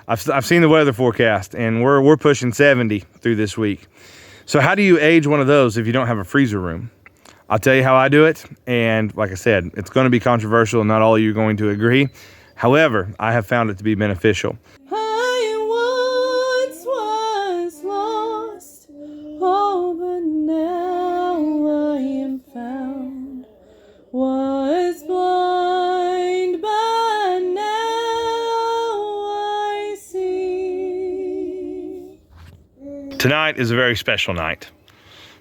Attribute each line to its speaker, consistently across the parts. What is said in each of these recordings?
Speaker 1: I've seen the weather forecast, and we're pushing 70 through this week. So how do you age one of those if you don't have a freezer room? I'll tell you how I do it, and like I said, it's going to be controversial, and not all of you are going to agree. However, I have found it to be beneficial.
Speaker 2: I once was lost, oh, but now I am found. Was blind, but now I see.
Speaker 1: Tonight is a very special night.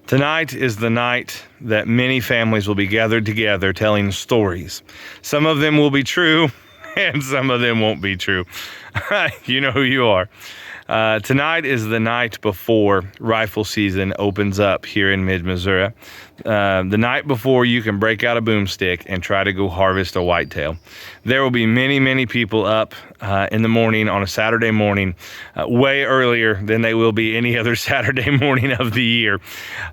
Speaker 1: Tonight is the night that many families will be gathered together telling stories. Some of them will be true, and some of them won't be true. You know who you are. Tonight is the night before rifle season opens up here in mid-Missouri. The night before you can break out a boomstick and try to go harvest a whitetail. There will be many, many people up in the morning on a Saturday morning, way earlier than they will be any other Saturday morning of the year.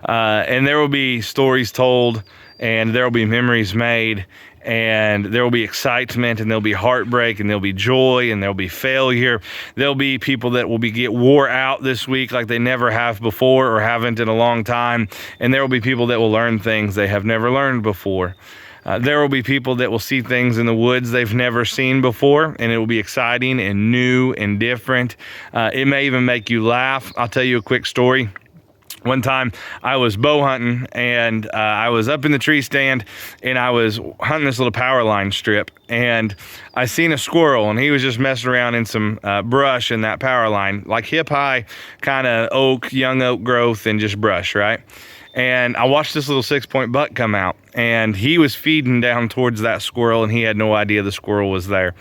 Speaker 1: And there will be stories told, and there will be memories made, and there will be excitement, and there'll be heartbreak, and there'll be joy, and there'll be failure. There'll be people that will get wore out this week like they never have before or haven't in a long time, and there will be people that will learn things they have never learned before. There will be people that will see things in the woods they've never seen before, and it will be exciting and new and different. It may even make you laugh. I'll tell you a quick story. One time I was bow hunting, and I was up in the tree stand, and I was hunting this little power line strip, and I seen a squirrel, and he was just messing around in some brush in that power line, like hip high kind of young oak growth and just brush, right? And I watched this little 6-point buck come out, and he was feeding down towards that squirrel, and he had no idea the squirrel was there.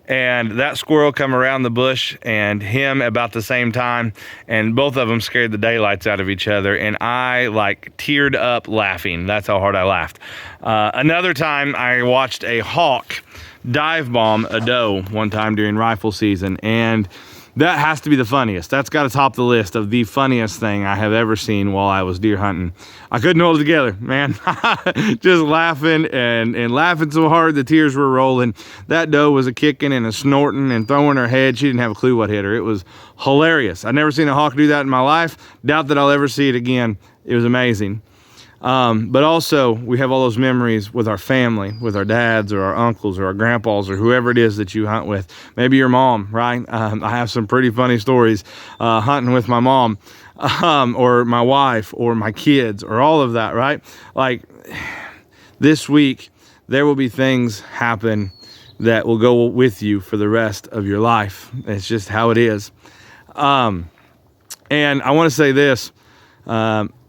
Speaker 1: And that squirrel come around the bush and him about the same time, and both of them scared the daylights out of each other, and I like teared up laughing. That's how hard I laughed. Another time I watched a hawk dive bomb a doe one time during rifle season, and that has to be the funniest. That's got to top the list of the funniest thing I have ever seen while I was deer hunting. I couldn't hold it together, man. Just laughing and laughing so hard the tears were rolling. That doe was a kicking and a snorting and throwing her head. She didn't have a clue what hit her. It was hilarious. I've never seen a hawk do that in my life. Doubt that I'll ever see it again. It was amazing. But also, we have all those memories with our family, with our dads or our uncles or our grandpas or whoever it is that you hunt with. Maybe your mom, right? I have some pretty funny stories hunting with my mom or my wife or my kids or all of that, right? Like this week, there will be things happen that will go with you for the rest of your life. It's just how it is. And I want to say this.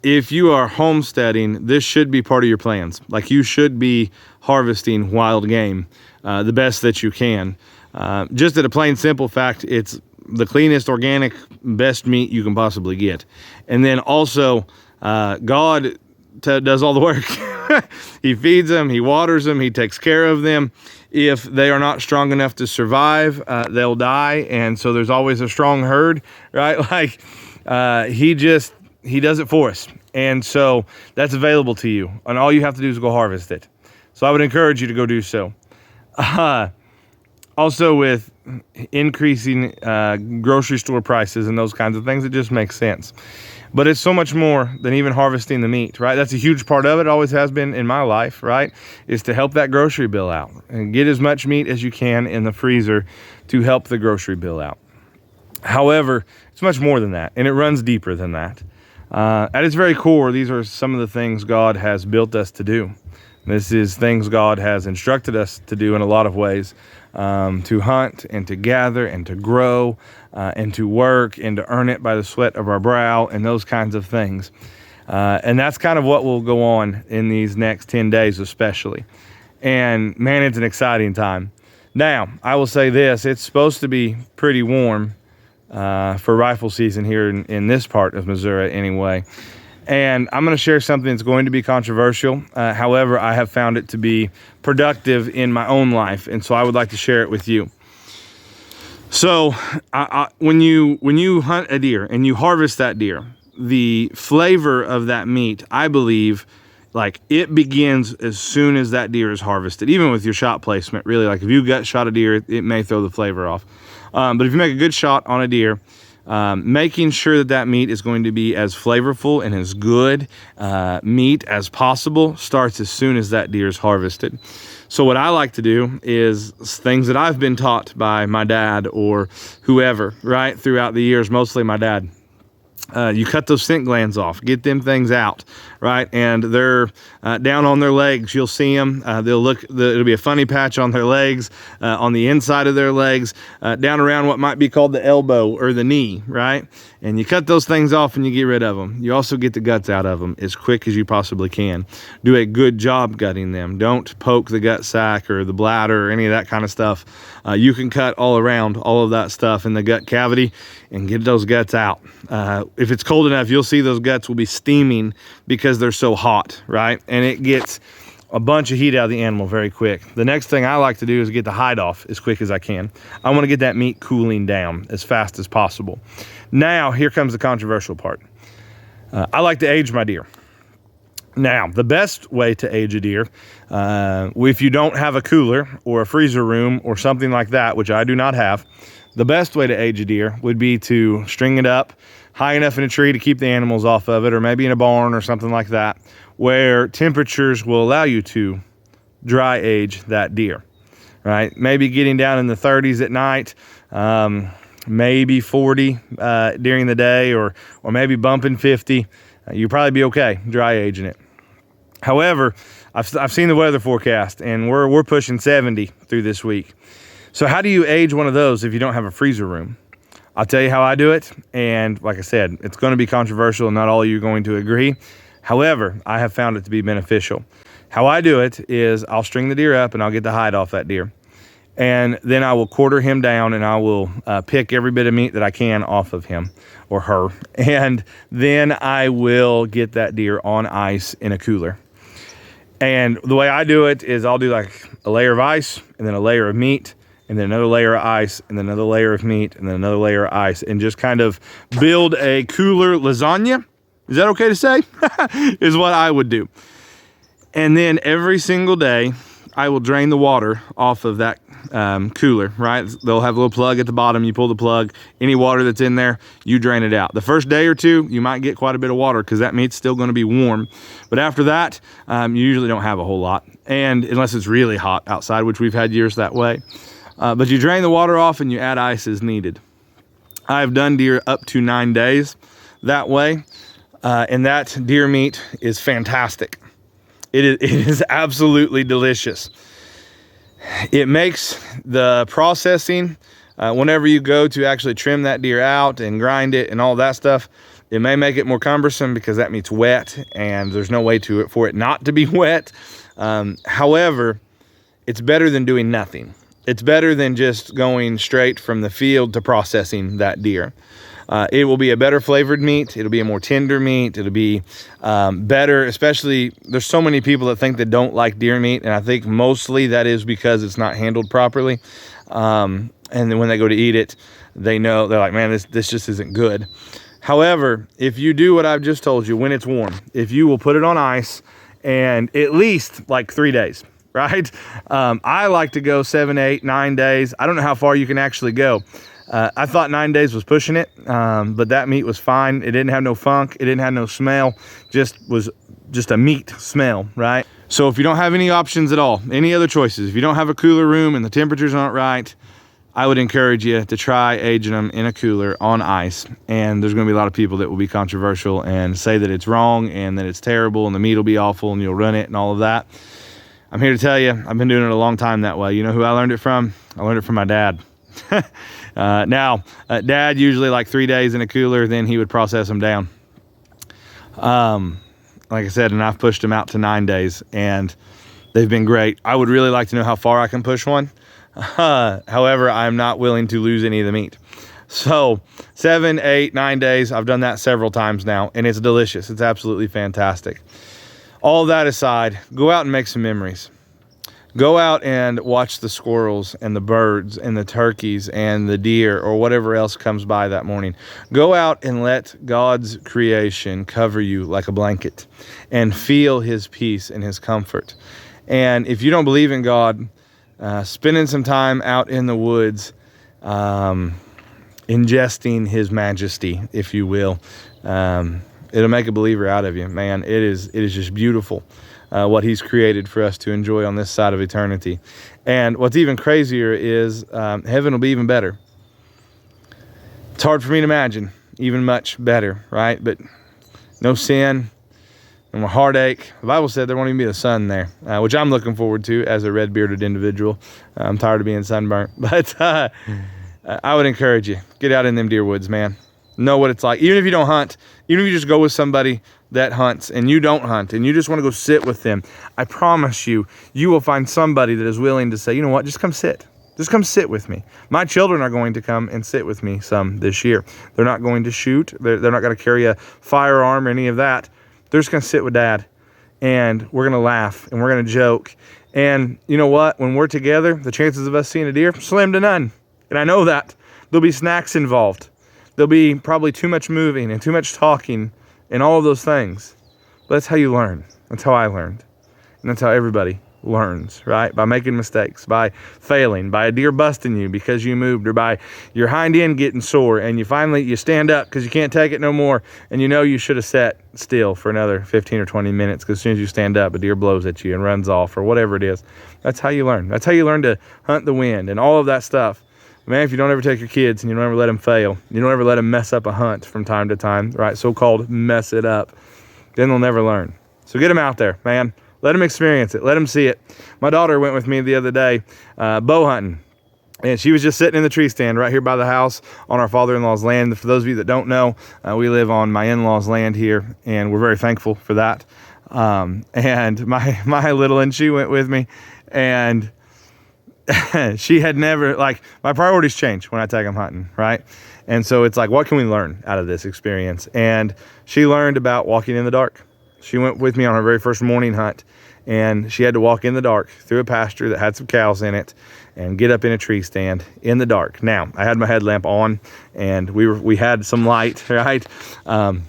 Speaker 1: If you are homesteading, this should be part of your plans. Like you should be harvesting wild game the best that you can. Just at a plain simple fact, it's the cleanest, organic, best meat you can possibly get. And then also, God does all the work. He feeds them, he waters them, he takes care of them. If they are not strong enough to survive, they'll die. And so there's always a strong herd, right? Like he does it for us. And so that's available to you. And all you have to do is go harvest it. So I would encourage you to go do so. Also with increasing grocery store prices and those kinds of things, it just makes sense. But it's so much more than even harvesting the meat, right? That's a huge part of it. Always has been in my life, right? Is to help that grocery bill out and get as much meat as you can in the freezer to help the grocery bill out. However, it's much more than that, and it runs deeper than that. At its very core, these are some of the things God has built us to do. This is things God has instructed us to do in a lot of ways, to hunt and to gather and to grow and to work and to earn it by the sweat of our brow and those kinds of things. And that's kind of what will go on in these next 10 days especially. And man, it's an exciting time. Now, I will say this, it's supposed to be pretty warm for rifle season here in this part of Missouri anyway. And I'm going to share something that's going to be controversial. However, I have found it to be productive in my own life, and so I would like to share it with you. So when you hunt a deer and you harvest that deer, the flavor of that meat, I believe, like it begins as soon as that deer is harvested, even with your shot placement, really. Like if you gut shot a deer, it may throw the flavor off. But if you make a good shot on a deer, making sure that meat is going to be as flavorful and as good meat as possible starts as soon as that deer is harvested. So what I like to do is things that I've been taught by my dad or whoever, right, throughout the years, mostly my dad. You cut those scent glands off, get them things out, right? And they're down on their legs. You'll see them. It'll be a funny patch on their legs, on the inside of their legs, down around what might be called the elbow or the knee, right? And you cut those things off and you get rid of them. You also get the guts out of them as quick as you possibly can. Do a good job gutting them. Don't poke the gut sac or the bladder or any of that kind of stuff. You can cut all around all of that stuff in the gut cavity and get those guts out. If it's cold enough, you'll see those guts will be steaming because they're so hot, right? And it gets a bunch of heat out of the animal very quick. The next thing I like to do is get the hide off as quick as I can. I want to get that meat cooling down as fast as possible. Now, here comes the controversial part. I like to age my deer. Now, the best way to age a deer, if you don't have a cooler or a freezer room or something like that, which I do not have, the best way to age a deer would be to string it up high enough in a tree to keep the animals off of it, or maybe in a barn or something like that, where temperatures will allow you to dry age that deer, right? Maybe getting down in the 30s at night, maybe 40 during the day, or maybe bumping 50. You'll probably be okay dry aging it. However, I've seen the weather forecast, and we're pushing 70 through this week. So how do you age one of those if you don't have a freezer room? I'll tell you how I do it, and like I said, it's going to be controversial and not all of you are going to agree. However, I have found it to be beneficial. How I do it is I'll string the deer up and I'll get the hide off that deer. And then I will quarter him down and I will pick every bit of meat that I can off of him or her. And then I will get that deer on ice in a cooler. And the way I do it is I'll do like a layer of ice and then a layer of meat and then another layer of ice and then another layer of meat and then another layer of ice, and just kind of build a cooler lasagna. Is that okay to say? Is what I would do. And then every single day I will drain the water off of that cooler, right? They'll have a little plug at the bottom. You pull the plug, any water that's in there, you drain it out. The first day or two, you might get quite a bit of water because that meat's still going to be warm. But after that, you usually don't have a whole lot. And unless it's really hot outside, which we've had years that way. But you drain the water off and you add ice as needed. I've done deer up to 9 days that way. And that deer meat is fantastic. It is absolutely delicious. It makes the processing, whenever you go to actually trim that deer out and grind it and all that stuff, it may make it more cumbersome because that meat's wet and there's no way for it not to be wet. However, it's better than doing nothing. It's better than just going straight from the field to processing that deer. It will be a better flavored meat. It'll be a more tender meat. It'll be better, especially there's so many people that think they don't like deer meat. And I think mostly that is because it's not handled properly. And then when they go to eat it, they're like, man, this just isn't good. However, if you do what I've just told you, when it's warm, if you will put it on ice and at least like 3 days, right? I like to go 7, 8, 9 days. I don't know how far you can actually go. I thought 9 days was pushing it, but that meat was fine. It didn't have no funk. It didn't have no smell. Was just a meat smell, right? So if you don't have any options at all, any other choices, if you don't have a cooler room and the temperatures aren't right, I would encourage you to try aging them in a cooler on ice. And there's going to be a lot of people that will be controversial and say that it's wrong and that it's terrible and the meat will be awful and you'll run it and all of that. I'm here to tell you, I've been doing it a long time that way. You know who I learned it from? I learned it from my dad. Dad usually like 3 days in a cooler, then he would process them down. Like I said, and I've pushed them out to 9 days and they've been great. I would really like to know how far I can push one. However, I'm not willing to lose any of the meat. So 7, 8, 9 days, I've done that several times now and it's delicious. It's absolutely fantastic. All that aside, go out and make some memories. Go out and watch the squirrels and the birds and the turkeys and the deer or whatever else comes by that morning. Go out and let God's creation cover you like a blanket and feel his peace and his comfort. And if you don't believe in God, spending some time out in the woods ingesting his majesty, if you will. It'll make a believer out of you, man. It is just beautiful what he's created for us to enjoy on this side of eternity. And what's even crazier is heaven will be even better. It's hard for me to imagine even much better, right? But no sin, no more heartache. The Bible said there won't even be the sun there, which I'm looking forward to as a red-bearded individual. I'm tired of being sunburnt, but I would encourage you, get out in them deer woods, man. Know what it's like. Even if you don't hunt, even if you just go with somebody that hunts and you don't hunt and you just want to go sit with them, I promise you, you will find somebody that is willing to say, you know what, just come sit. Just come sit with me. My children are going to come and sit with me some this year. They're not going to shoot. They're not going to carry a firearm or any of that. They're just going to sit with Dad, and we're going to laugh and we're going to joke. And you know what? When we're together, the chances of us seeing a deer, slim to none. And I know that. There'll be snacks involved. There'll be probably too much moving and too much talking and all of those things. But that's how you learn. That's how I learned. And that's how everybody learns, right? By making mistakes, by failing, by a deer busting you because you moved, or by your hind end getting sore and you stand up because you can't take it no more, and you know you should have sat still for another 15 or 20 minutes because as soon as you stand up, a deer blows at you and runs off or whatever it is. That's how you learn. That's how you learn to hunt the wind and all of that stuff. Man, if you don't ever take your kids and you don't ever let them fail, you don't ever let them mess up a hunt from time to time, right? So-called mess it up, then they'll never learn. So get them out there, man. Let them experience it. Let them see it. My daughter went with me the other day bow hunting, and she was just sitting in the tree stand right here by the house on our father-in-law's land. For those of you that don't know, we live on my in-laws' land here, and we're very thankful for that. And my little one, she went with me, and she had never, like, my priorities change when I take them hunting, right? And so it's like, what can we learn out of this experience? And she learned about walking in the dark. She went with me on her very first morning hunt, and she had to walk in the dark through a pasture that had some cows in it and get up in a tree stand in the dark. Now, I had my headlamp on, and we had some light, right?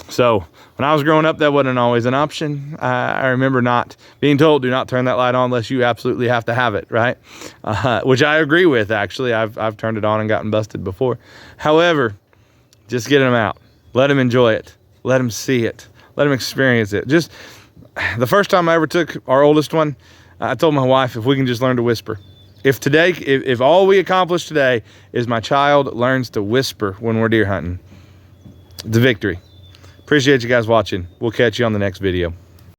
Speaker 1: So when I was growing up, that wasn't always an option. I remember not being told, do not turn that light on unless you absolutely have to have it, right? Which I agree with, actually. I've turned it on and gotten busted before. However, just get them out. Let them enjoy it. Let them see it. Let them experience it. Just the first time I ever took our oldest one, I told my wife, if we can just learn to whisper. If all we accomplish today is my child learns to whisper when we're deer hunting, it's a victory. Appreciate you guys watching. We'll catch you on the next video.